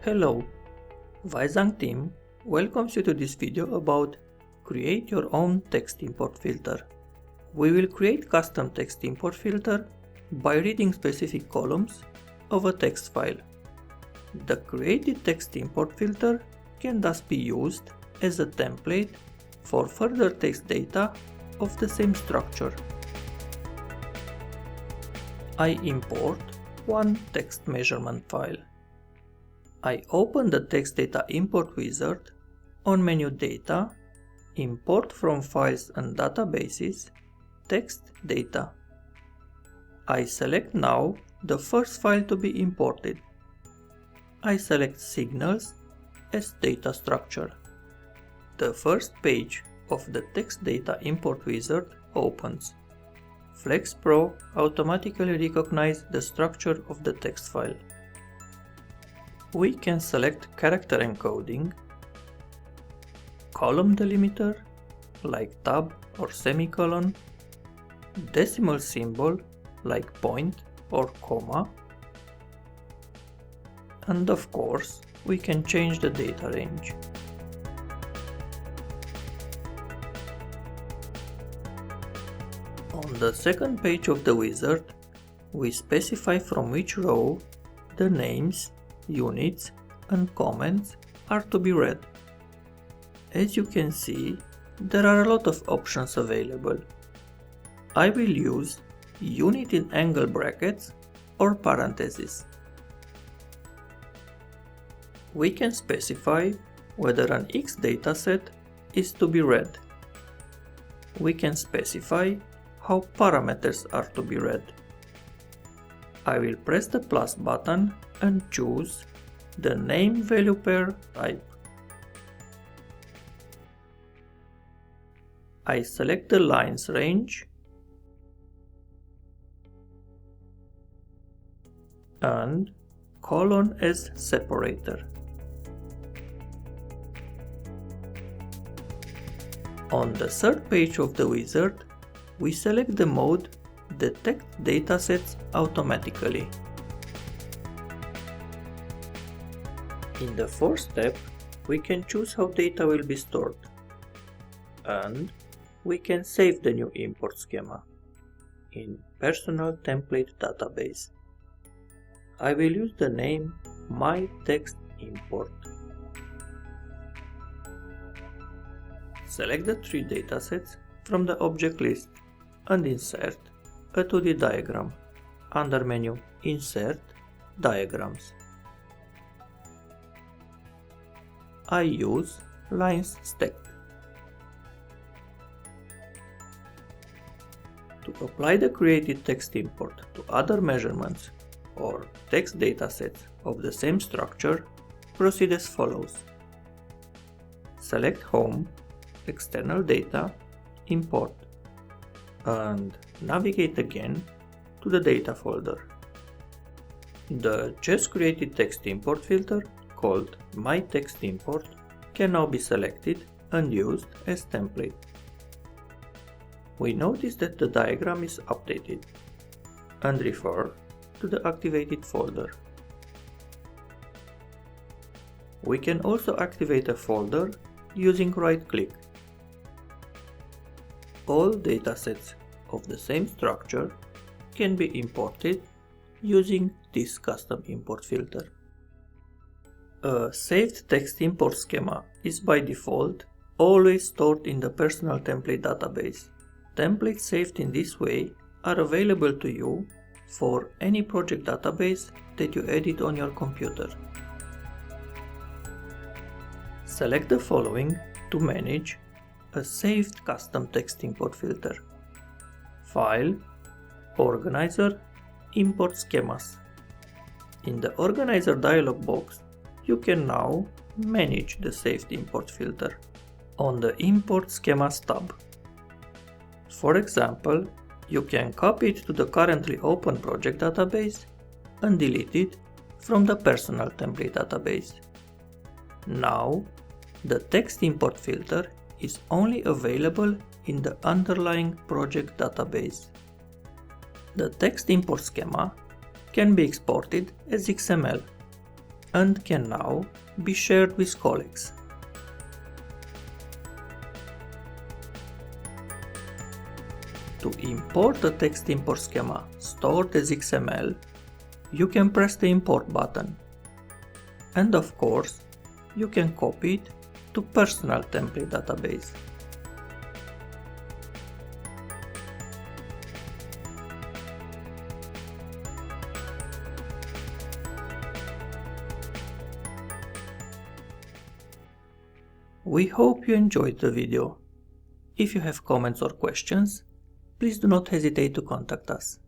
Hello, Vaizang team welcomes you to this video about create your own text import filter. We will create custom text import filter by reading specific columns of a text file. The created text import filter can thus be used as a template for further text data of the same structure. I import one text measurement file. I open the text data import wizard on menu Data, Import from Files and Databases, Text Data. I select now the first file to be imported. I select Signals as data structure. The first page of the text data import wizard opens. Flex Pro automatically recognizes the structure of the text file. We can select character encoding, column delimiter like tab or semicolon, decimal symbol like point or comma, and of course we can change the data range. On the second page of the wizard, we specify from which row the names, units and comments are to be read. As you can see, there are a lot of options available. I will use unit in angle brackets or parentheses. We can specify whether an X dataset is to be read. We can specify how parameters are to be read. I will press the plus button and choose the name value pair type. I select the lines range and colon as separator. On the third page of the wizard, we select the mode Detect datasets automatically. In the fourth step, we can choose how data will be stored, and we can save the new import schema in Personal Template Database. I will use the name myTextImport. Select the three datasets from the object list and insert a 2D diagram under menu Insert Diagrams. I use lines stacked. To apply the created text import to other measurements or text datasets of the same structure, proceed as follows. Select Home, External Data, Import, and navigate again to the data folder. The just created text import filter called myTextImport can now be selected and used as template. We notice that the diagram is updated and refer to the activated folder. We can also activate a folder using right-click. All datasets of the same structure can be imported using this custom import filter. A saved text import schema is by default always stored in the Personal Template Database. Templates saved in this way are available to you for any project database that you edit on your computer. Select the following to manage a saved custom text import filter. File, Organizer, Import Schemas. In the Organizer dialog box, you can now manage the saved import filter on the Import Schemas tab. For example, you can copy it to the currently open project database and delete it from the Personal Template Database. Now, the text import filter is only available in the underlying project database. The text import schema can be exported as XML. and can now be shared with colleagues. To import the text import schema stored as XML, you can press the import button. And of course, you can copy it to personal template database. We hope you enjoyed the video. If you have comments or questions, please do not hesitate to contact us.